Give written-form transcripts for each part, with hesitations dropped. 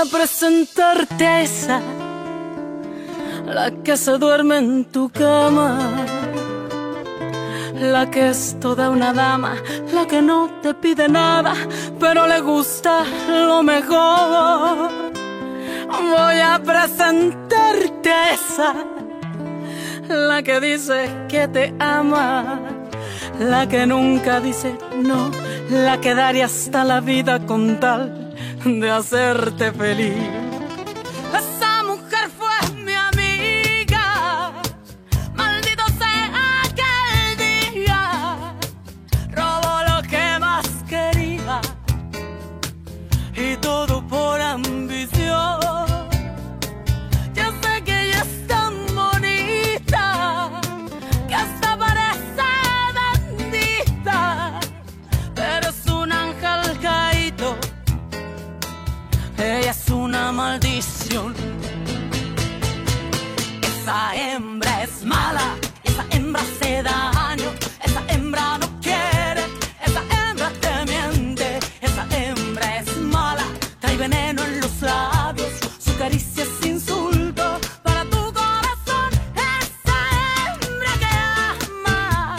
a presentarte a esa, la que se duerme en tu cama, la que es toda una dama, la que no te pide nada, pero le gusta lo mejor. Voy a presentarte a esa, la que dice que te ama, la que nunca dice no, la que daría hasta la vida con tal de hacerte feliz. Esa mujer fue mi amiga, maldito sea aquel día, robó lo que más quería y todo por ambición. Ya sé que ella es tan bonita que hasta parece bendita, pero es un ángel caído. Ella es una maldición. Esa hembra es mala, esa hembra hace daño, esa hembra no quiere, esa hembra te miente, esa hembra es mala, trae veneno en los labios, su caricia es insulto para tu corazón. Esa hembra que ama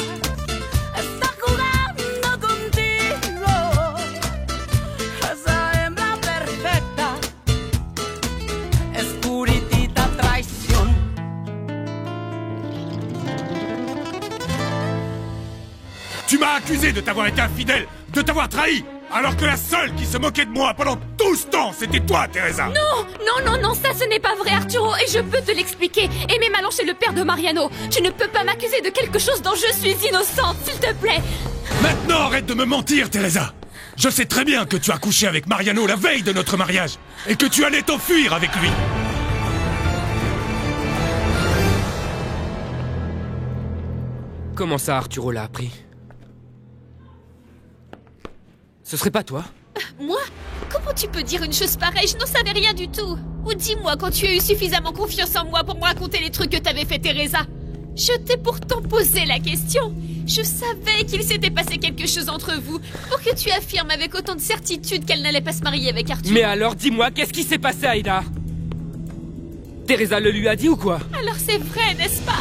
está jugando contigo. Esa hembra perfecta es puritita traición. Tu m'as accusé de t'avoir été infidèle, de t'avoir trahi, alors que la seule qui se moquait de moi pendant tout ce temps, c'était toi, Teresa. Non, non, non, non, ça ce n'est pas vrai, Arturo, et je peux te l'expliquer. Aimé Malanche est le père de Mariano. Tu ne peux pas m'accuser de quelque chose dont je suis innocente, s'il te plaît. Maintenant, arrête de me mentir, Teresa. Je sais très bien que tu as couché avec Mariano la veille de notre mariage, et que tu allais t'enfuir avec lui. Comment ça, Arturo l'a appris? Ce serait pas toi? Moi? Comment tu peux dire une chose pareille? Je n'en savais rien du tout. Ou dis-moi quand tu as eu suffisamment confiance en moi pour me raconter les trucs que t'avais fait, Teresa. Je t'ai pourtant posé la question. Je savais qu'il s'était passé quelque chose entre vous pour que tu affirmes avec autant de certitude qu'elle n'allait pas se marier avec Arturo. Mais alors dis-moi, qu'est-ce qui s'est passé, Aïda? Teresa le lui a dit ou quoi? Alors c'est vrai, n'est-ce pas?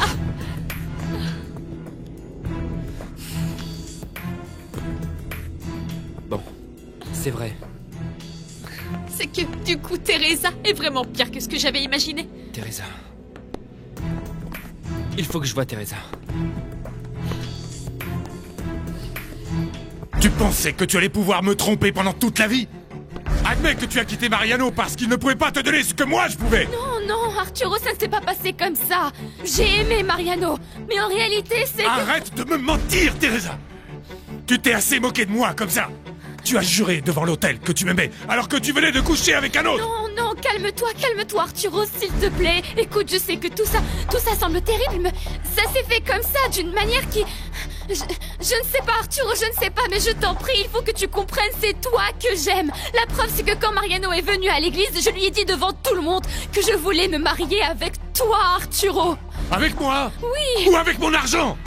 Bon, c'est vrai. C'est que, du coup, Teresa est vraiment pire que ce que j'avais imaginé. Teresa. Il faut que je voie Teresa. Tu pensais que tu allais pouvoir me tromper pendant toute la vie? Admets que tu as quitté Mariano parce qu'il ne pouvait pas te donner ce que moi je pouvais. Non, non, Arturo, ça ne s'est pas passé comme ça. J'ai aimé Mariano, mais en réalité, c'est que... Arrête de me mentir, Teresa. Tu t'es assez moqué de moi comme ça. Tu as juré devant l'hôtel que tu m'aimais alors que tu venais de coucher avec un autre. Non, non, calme-toi, Arturo, s'il te plaît. Écoute, je sais que tout ça semble terrible, mais ça s'est fait comme ça, d'une manière qui... Je ne sais pas, Arturo, je ne sais pas, mais je t'en prie, il faut que tu comprennes, c'est toi que j'aime. La preuve, c'est que quand Mariano est venu à l'église, je lui ai dit devant tout le monde que je voulais me marier avec toi, Arturo. Avec moi? Oui. Ou avec mon argent?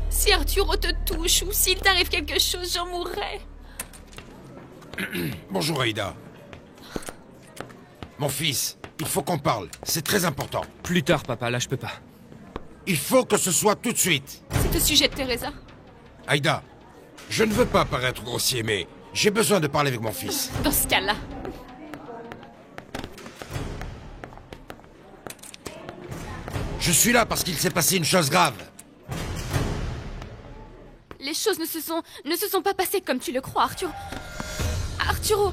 Si Arturo te touche ou s'il t'arrive quelque chose, j'en mourrai. Bonjour, Aïda. Mon fils, il faut qu'on parle. C'est très important. Plus tard, papa, là je peux pas. Il faut que ce soit tout de suite. C'est au sujet de Teresa. Aïda, je ne veux pas paraître grossier, mais j'ai besoin de parler avec mon fils. Dans ce cas-là. Je suis là parce qu'il s'est passé une chose grave. Les choses ne se sont pas passées comme tu le crois, Arturo. Arturo,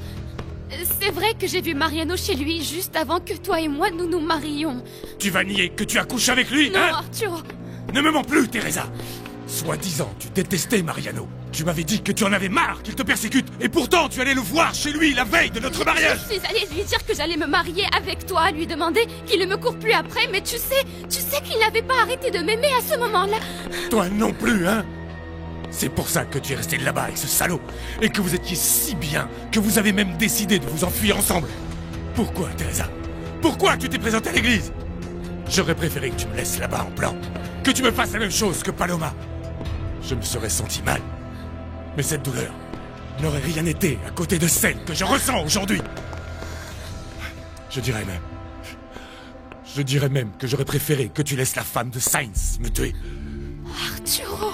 c'est vrai que j'ai vu Mariano chez lui juste avant que toi et moi nous nous marions. Tu vas nier que tu as couché avec lui, Non, hein? Arturo. Ne me mens plus, Teresa. Soi-disant, tu détestais Mariano. Tu m'avais dit que tu en avais marre qu'il te persécute. Et pourtant, tu allais le voir chez lui la veille de notre mariage. Je suis allée lui dire que j'allais me marier avec toi, lui demander qu'il ne me court plus après, mais tu sais qu'il n'avait pas arrêté de m'aimer à ce moment-là. Toi non plus, hein? C'est pour ça que tu es resté là-bas avec ce salaud. Et que vous étiez si bien que vous avez même décidé de vous enfuir ensemble. Pourquoi, Teresa? Pourquoi tu t'es présentée à l'église? J'aurais préféré que tu me laisses là-bas en plan. Que tu me fasses la même chose que Paloma. Je me serais senti mal. Mais cette douleur, n'aurait rien été à côté de celle que je ressens aujourd'hui. Je dirais même que j'aurais préféré que tu laisses la femme de Sainz me tuer. Arturo!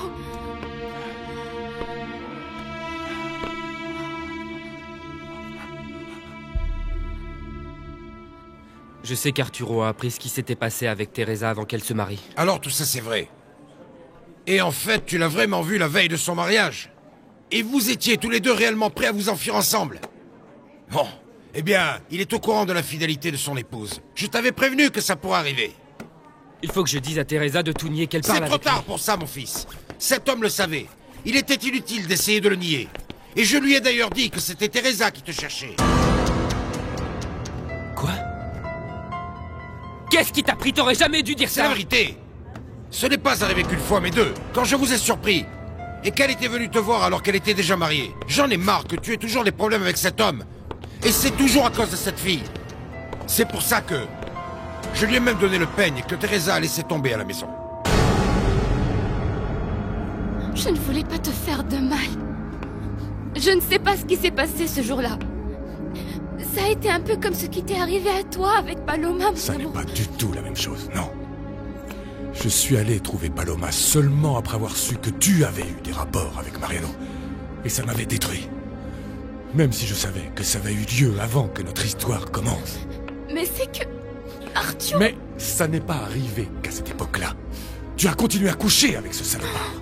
Je sais qu'Arturo a appris ce qui s'était passé avec Teresa avant qu'elle se marie. Alors tout ça c'est vrai. Et en fait, tu l'as vraiment vu la veille de son mariage. Et vous étiez tous les deux réellement prêts à vous enfuir ensemble. Bon, eh bien, il est au courant de l'infidélité de son épouse. Je t'avais prévenu que ça pourrait arriver. Il faut que je dise à Teresa de tout nier qu'elle parle C'est avec trop tard lui. pour ça, mon fils. Cet homme le savait. Il était inutile d'essayer de le nier. Et je lui ai d'ailleurs dit que c'était Teresa qui te cherchait. Quoi? Qu'est-ce qui t'a pris? T'aurais jamais dû dire C'est la ça! vérité. Ce n'est pas arrivé qu'une fois, mais deux. Quand je vous ai surpris. Et qu'elle était venue te voir alors qu'elle était déjà mariée. J'en ai marre que tu aies toujours des problèmes avec cet homme. Et c'est toujours à cause de cette fille. C'est pour ça que... Je lui ai même donné le peigne que Teresa a laissé tomber à la maison. Je ne voulais pas te faire de mal. Je ne sais pas ce qui s'est passé ce jour-là. Ça a été un peu comme ce qui t'est arrivé à toi avec Paloma, mon Ça n'est amour. pas du tout la même chose, non. Je suis allé trouver Paloma seulement après avoir su que tu avais eu des rapports avec Mariano. Et ça m'avait détruit. Même si je savais que ça avait eu lieu avant que notre histoire commence. Mais c'est que... Arthur... Mais ça n'est pas arrivé qu'à cette époque-là. Tu as continué à coucher avec ce salopard.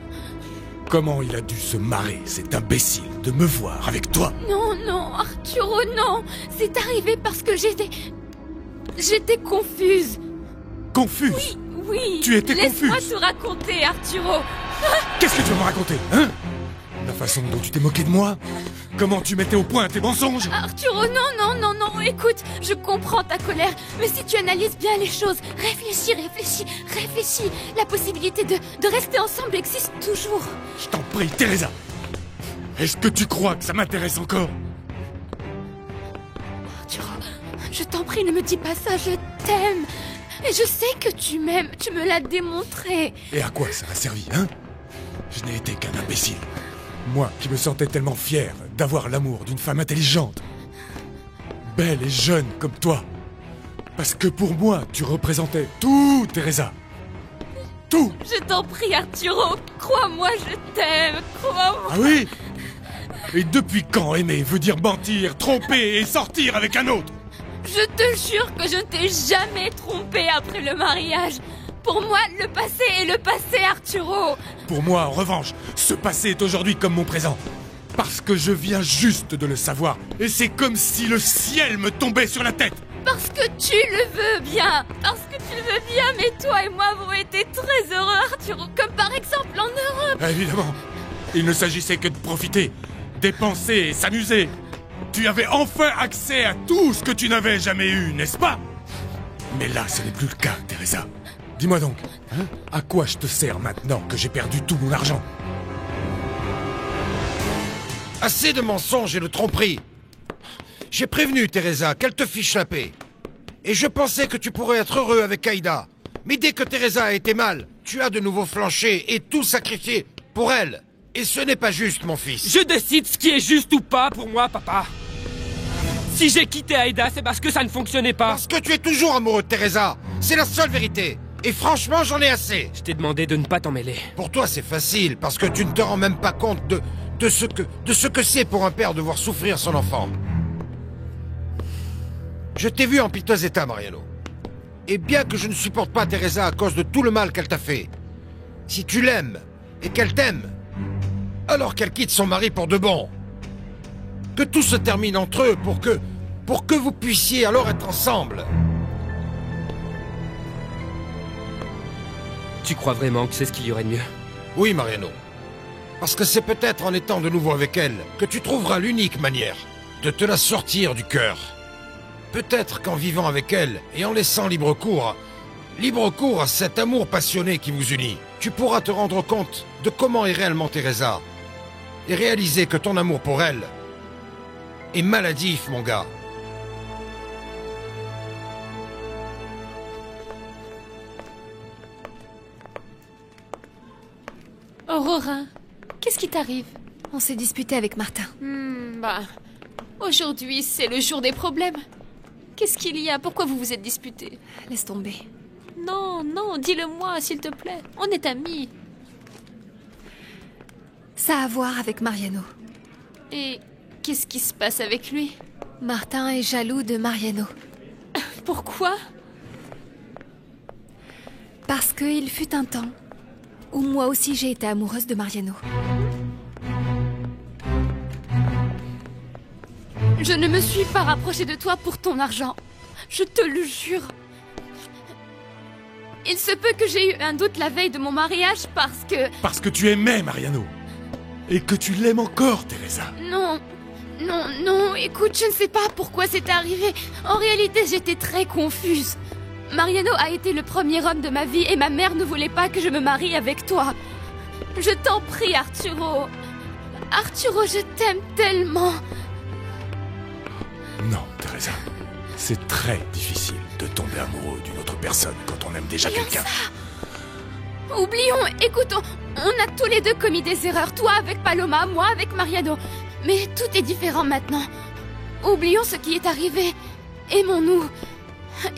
Comment il a dû se marrer, cet imbécile, de me voir avec toi? Non, non, Arturo, non. C'est arrivé parce que j'étais confuse. Confuse? Oui. Tu étais Laisse-moi confuse. te raconter, Arturo. Qu'est-ce que tu vas me raconter, hein? La façon dont tu t'es moqué de moi? Comment tu mettais au point tes mensonges? Arturo, non, écoute, je comprends ta colère, mais si tu analyses bien les choses, réfléchis, la possibilité de rester ensemble existe toujours. Je t'en prie, Teresa. Est-ce que tu crois que ça m'intéresse encore? Arturo, je t'en prie, ne me dis pas ça, je t'aime. Et je sais que tu m'aimes, tu me l'as démontré. Et à quoi ça m'a servi, hein? Je n'ai été qu'un imbécile. Moi qui me sentais tellement fier d'avoir l'amour d'une femme intelligente, belle et jeune comme toi. Parce que pour moi, tu représentais tout, Teresa. Tout. Je t'en prie, Arturo, crois-moi, je t'aime, crois-moi. Ah oui? Et depuis quand aimer veut dire mentir, tromper et sortir avec un autre? Je te jure que je ne t'ai jamais trompé après le mariage. Pour moi, le passé est le passé, Arturo. Pour moi, en revanche, ce passé est aujourd'hui comme mon présent. Parce que je viens juste de le savoir. Et c'est comme si le ciel me tombait sur la tête. Parce que tu le veux bien. Parce que tu le veux bien, mais toi et moi avons été très heureux, Arturo. Comme par exemple en Europe. Évidemment. Il ne s'agissait que de profiter, dépenser et s'amuser. Tu avais enfin accès à tout ce que tu n'avais jamais eu, n'est-ce pas? Mais là, ce n'est plus le cas, Teresa. Dis-moi donc, hein, à quoi je te sers maintenant que j'ai perdu tout mon argent? Assez de mensonges et de tromperies. J'ai prévenu Teresa qu'elle te fiche la paix. Et je pensais que tu pourrais être heureux avec Aïda. Mais dès que Teresa a été mal, tu as de nouveau flanché et tout sacrifié pour elle. Et ce n'est pas juste, mon fils. Je décide ce qui est juste ou pas pour moi, papa. Si j'ai quitté Aïda, c'est parce que ça ne fonctionnait pas. Parce que tu es toujours amoureux de Teresa. C'est la seule vérité. Et franchement, j'en ai assez. Je t'ai demandé de ne pas t'en mêler. Pour toi, c'est facile, parce que tu ne te rends même pas compte de ce que c'est pour un père de voir souffrir son enfant. Je t'ai vu en piteux état, Mariano. Et bien que je ne supporte pas Teresa à cause de tout le mal qu'elle t'a fait, si tu l'aimes et qu'elle t'aime, alors qu'elle quitte son mari pour de bon. Que tout se termine entre eux pour que vous puissiez alors être ensemble. Tu crois vraiment que c'est ce qu'il y aurait de mieux? Oui, Mariano. Parce que c'est peut-être en étant de nouveau avec elle que tu trouveras l'unique manière de te la sortir du cœur. Peut-être qu'en vivant avec elle et en laissant libre cours à cet amour passionné qui vous unit, tu pourras te rendre compte de comment est réellement Teresa et réaliser que ton amour pour elle est maladif, mon gars. Aurora, qu'est-ce qui t'arrive? On s'est disputé avec Martin. Bah, aujourd'hui, c'est le jour des problèmes. Qu'est-ce qu'il y a? Pourquoi vous vous êtes disputés? Laisse tomber. Non, non, dis-le-moi, s'il te plaît. On est amis. Ça a à voir avec Mariano. Et qu'est-ce qui se passe avec lui? Martin est jaloux de Mariano. Pourquoi? Parce qu'il fut un temps où moi aussi j'ai été amoureuse de Mariano. Je ne me suis pas rapprochée de toi pour ton argent. Je te le jure. Il se peut que j'ai eu un doute la veille de mon mariage parce que... Parce que tu aimais Mariano. Et que tu l'aimes encore, Teresa. Non, non, non, écoute, je ne sais pas pourquoi c'est arrivé. En réalité, j'étais très confuse. Mariano a été le premier homme de ma vie et ma mère ne voulait pas que je me marie avec toi. Je t'en prie, Arturo. Arturo, je t'aime tellement. Non, Teresa. C'est très difficile de tomber amoureux d'une autre personne quand on aime déjà quelqu'un. Oublions, écoute, on a tous les deux commis des erreurs. Toi avec Paloma, moi avec Mariano. Mais tout est différent maintenant. Oublions ce qui est arrivé. Aimons-nous.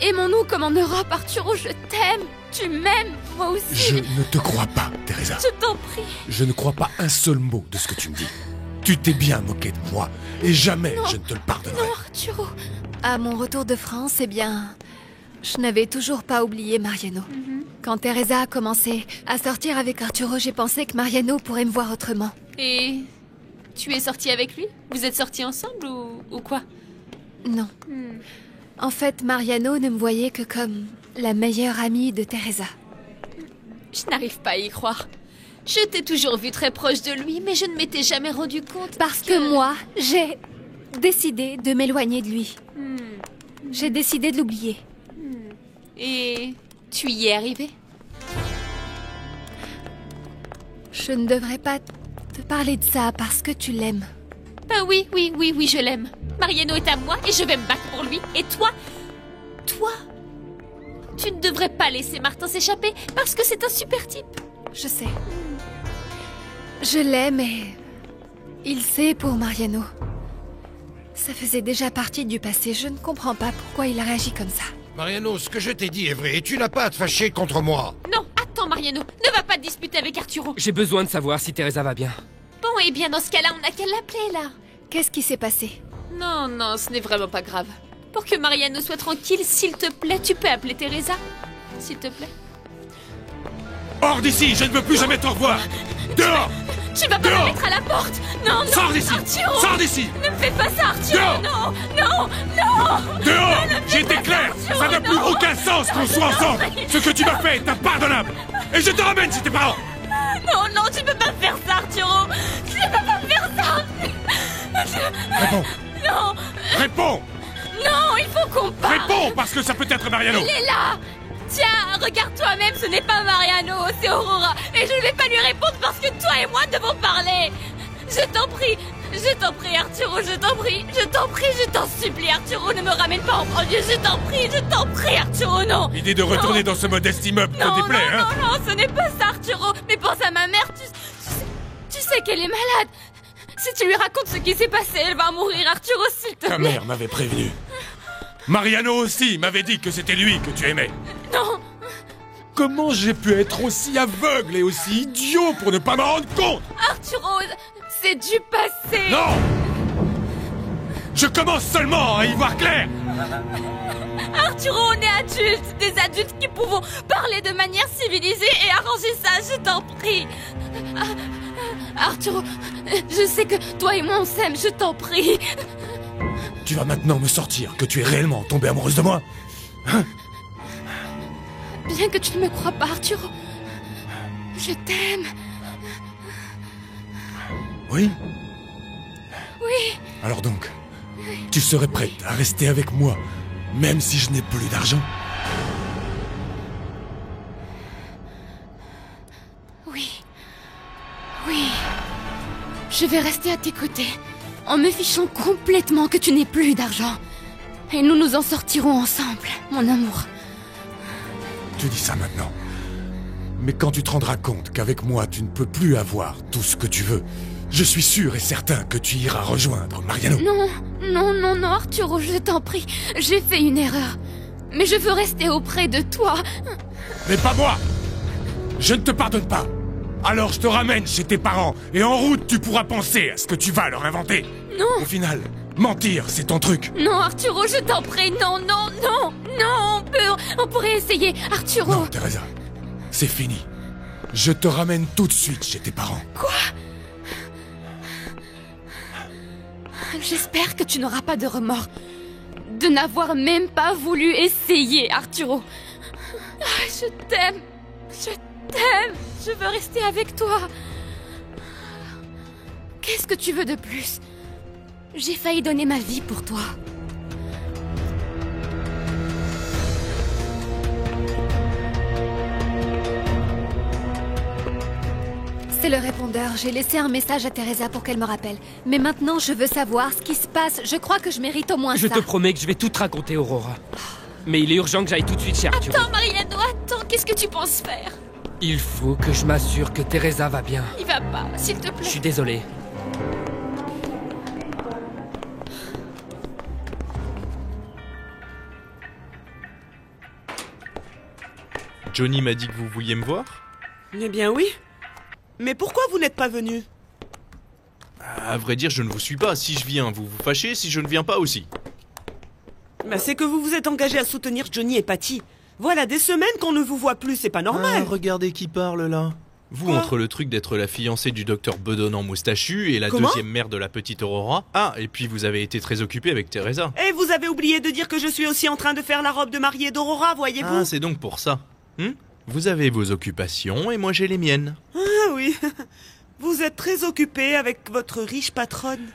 Aimons-nous comme en Europe, Arturo, je t'aime. Tu m'aimes, moi aussi. Je ne te crois pas, Teresa. Je t'en prie. Je ne crois pas un seul mot de ce que tu me dis. Tu t'es bien moqué de moi, et jamais je ne te le pardonnerai. Non, Arturo. À mon retour de France, eh bien, je n'avais toujours pas oublié Mariano. Quand Teresa a commencé à sortir avec Arturo, j'ai pensé que Mariano pourrait me voir autrement. Et tu es sortie avec lui? Vous êtes sortis ensemble ou quoi? Non. En fait, Mariano ne me voyait que comme la meilleure amie de Teresa. Je n'arrive pas à y croire. Je t'ai toujours vu très proche de lui, mais je ne m'étais jamais rendu compte. Parce que moi, j'ai décidé de m'éloigner de lui. J'ai décidé de l'oublier. Et tu y es arrivé? Je ne devrais pas te parler de ça parce que tu l'aimes. Ben oui, je l'aime. Mariano est à moi et je vais me battre pour lui. Et toi, tu ne devrais pas laisser Martin s'échapper parce que c'est un super type. Je sais. Je l'aime et il sait pour Mariano. Ça faisait déjà partie du passé. Je ne comprends pas pourquoi il a réagi comme ça. Mariano, ce que je t'ai dit est vrai et tu n'as pas à te fâcher contre moi. Non, attends Mariano, ne va pas te disputer avec Arturo. J'ai besoin de savoir si Teresa va bien. Bon, et bien dans ce cas-là, on n'a qu'à l'appeler là. Qu'est-ce qui s'est passé? Non, non, ce n'est vraiment pas grave. Pour que Mariano soit tranquille, s'il te plaît, tu peux appeler Teresa. S'il te plaît. Hors d'ici, je ne veux plus jamais te revoir. Dehors. Tu vas pas Dehors. me mettre à la porte. Non, non. Sors d'ici. Arturo. Sors d'ici. Ne me fais pas ça, Arturo. Dehors. Non, non, non. Dehors. Ne me J'ai fais été pas clair. Arturo, Ça n'a plus non. aucun sens qu'on soit ensemble. Ce que tu m'as fait est impardonnable. Et je te ramène chez tes parents. Non, non, tu peux pas faire ça, Arturo. Tu peux pas faire ça. Réponds. Non, Réponds. non, il faut qu'on parle. Réponds, parce que ça peut être Mariano. Il est là. Tiens, regarde toi-même, ce n'est pas Mariano, c'est Aurora. Et je ne vais pas lui répondre parce que toi et moi devons parler. Je t'en prie, Arturo, je t'en prie, je t'en supplie, Arturo, ne me ramène pas en premier, je t'en prie, Arturo, non. L'idée de retourner dans ce modeste immeuble te déplaît, hein? Non, ce n'est pas ça, Arturo. Mais pense à ma mère, tu sais qu'elle est malade. Si tu lui racontes ce qui s'est passé, elle va mourir, Arturo, s'il te plaît. Ta mère m'avait prévenu. Mariano aussi m'avait dit que c'était lui que tu aimais. Non. Comment j'ai pu être aussi aveugle et aussi idiot pour ne pas m'en rendre compte? Arturo, c'est du passé. Non! Je commence seulement à y voir clair. Arturo, on est adultes, des adultes qui pouvons parler de manière civilisée et arranger ça, je t'en prie. Arturo, je sais que toi et moi on s'aime, je t'en prie. Tu vas maintenant me sortir que tu es réellement tombée amoureuse de moi? Hein? Bien que tu ne me crois pas, Arturo, je t'aime. Oui? Oui. Alors donc, tu serais prête à rester avec moi, même si je n'ai plus d'argent? Oui. Oui. Je vais rester à tes côtés, en me fichant complètement que tu n'aies plus d'argent. Et nous nous en sortirons ensemble, mon amour. Tu dis ça maintenant. Mais quand tu te rendras compte qu'avec moi, tu ne peux plus avoir tout ce que tu veux, Je suis sûr et certain que tu iras rejoindre Mariano. Non, non, non, non, Arturo, je t'en prie. J'ai fait une erreur. Mais je veux rester auprès de toi. Mais pas moi! Je ne te pardonne pas. Alors je te ramène chez tes parents, et en route tu pourras penser à ce que tu vas leur inventer. Non, Au final, mentir, c'est ton truc. non, Arturo, je t'en prie. Non, non, non, non, on pourrait essayer. Arturo. Non, Teresa, c'est fini. Je te ramène tout de suite chez tes parents. J'espère que tu n'auras pas de remords. De n'avoir même pas voulu essayer, Arturo. Ah, je t'aime. Je t'aime. Je veux rester avec toi. Qu'est-ce que tu veux de plus? J'ai failli donner ma vie pour toi. C'est le répondeur. J'ai laissé un message à Teresa pour qu'elle me rappelle. Mais maintenant, je veux savoir ce qui se passe. Je crois que je mérite au moins Je ça. te promets que je vais tout te raconter, Aurora. Mais il est urgent que j'aille tout de suite chez Arturo. Attends, Mariano, attends. Qu'est-ce que tu penses faire? Il faut que je m'assure que Teresa va bien. Il va pas, s'il te Je plaît. suis désolé. Johnny m'a dit que vous vouliez me voir. Eh bien oui. Mais pourquoi vous n'êtes pas venu? À vrai dire, je ne vous suis pas. Si je viens, vous vous fâchez. Si je ne viens pas aussi. Bah, c'est que vous vous êtes engagé à soutenir Johnny et Patty. Voilà des semaines qu'on ne vous voit plus, c'est pas normal. Ah, regardez qui parle là. Vous, Quoi entre le truc d'être la fiancée du docteur bedonnant moustachu et la Comment deuxième mère de la petite Aurora. Ah, et puis vous avez été très occupé avec Teresa. Et vous avez oublié de dire que je suis aussi en train de faire la robe de mariée d'Aurora, voyez-vous? Ah, c'est donc pour ça. Vous avez vos occupations et moi j'ai les miennes. Ah oui. Vous êtes très occupé avec votre riche patronne.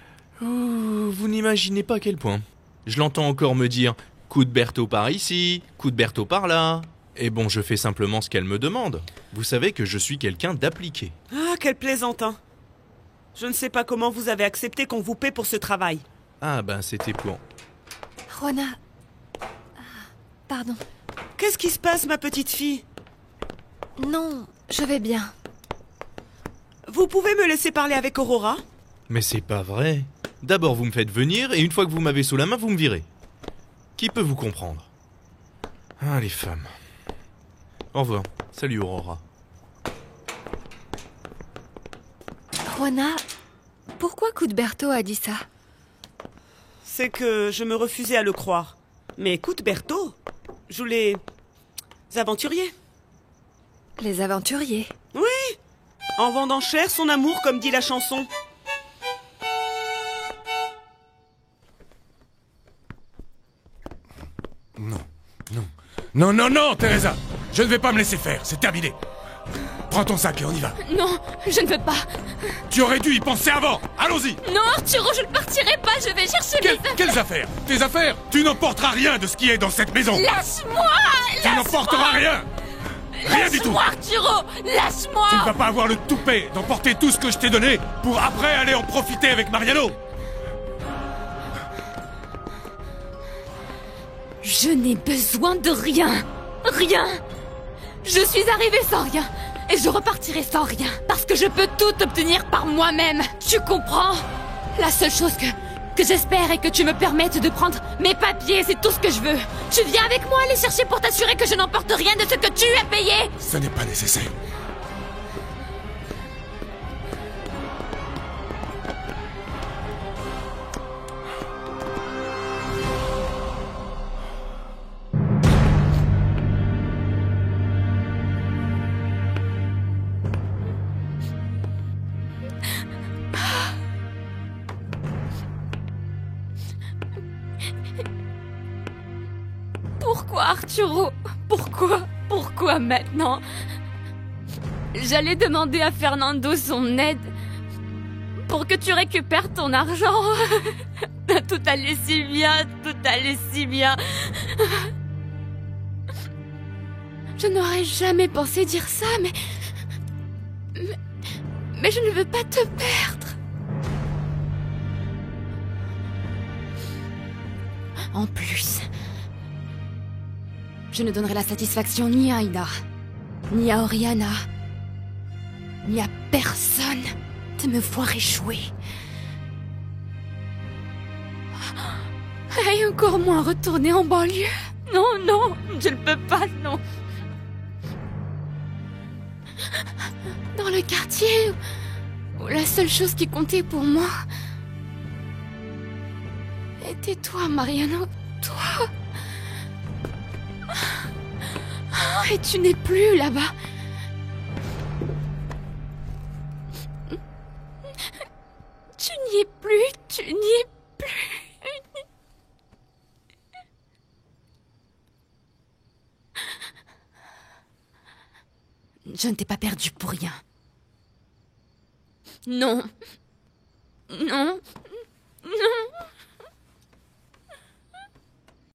Ouh, vous n'imaginez pas à quel point. Je l'entends encore me dire « coup de Berthaud par ici, coup de Berthaud par là ». Et bon, je fais simplement ce qu'elle me demande. Vous savez que je suis quelqu'un d'appliqué. Ah, quel plaisantin. Je ne sais pas comment vous avez accepté qu'on vous paie pour ce travail. Ah ben c'était pour... Rona... Pardon. Qu'est-ce qui se passe, ma petite fille? Non, je vais bien. Vous pouvez me laisser parler avec Aurora? Mais c'est pas vrai. D'abord vous me faites venir et une fois que vous m'avez sous la main, vous me virez. Qui peut vous comprendre? Ah, les femmes. Au revoir. Salut Aurora. Rona, pourquoi Cuthberto a dit ça? C'est que je me refusais à le croire. Mais écoute, Berthaud, joue les aventuriers. Les aventuriers. Oui, en vendant cher son amour, comme dit la chanson. Non, non, non, Teresa! Je ne vais pas me laisser faire, c'est terminé. Prends ton sac et on y va. Non, je ne veux pas. Tu aurais dû y penser avant. Allons-y. Non, Arturo, je ne partirai pas. Je vais chercher mes affaires. Quelles affaires? Tes affaires? Tu n'emporteras rien de ce qui est dans cette maison. Lâche-moi! Tu n'emporteras rien. Rien du tout. Lâche-moi, Arturo! Lâche-moi! Tu ne vas pas avoir le toupet d'emporter tout ce que je t'ai donné pour après aller en profiter avec Mariano. Je n'ai besoin de rien. Rien. Je suis arrivée sans rien. Et je repartirai sans rien. Parce que je peux tout obtenir par moi-même. Tu comprends? La seule chose que j'espère est que tu me permettes de prendre mes papiers. C'est tout ce que je veux. Tu viens avec moi les chercher pour t'assurer que je n'emporte rien de ce que tu as payé. Ce n'est pas nécessaire. Pourquoi, Arturo? Pourquoi maintenant? J'allais demander à Fernando son aide pour que tu récupères ton argent. Tout allait si bien, tout allait si bien. Je n'aurais jamais pensé dire ça, mais je ne veux pas te perdre. En plus, je ne donnerai la satisfaction ni à Aida, ni à Oriana, ni à personne de me voir échouer. Et encore moins retourner en banlieue. Non, non, je ne peux pas, non. Dans le quartier, où la seule chose qui comptait pour moi était toi, Mariano, toi. Et tu n'es plus là-bas. Tu n'y es plus, tu n'y es plus. Je ne t'ai pas perdu pour rien. Non. Non,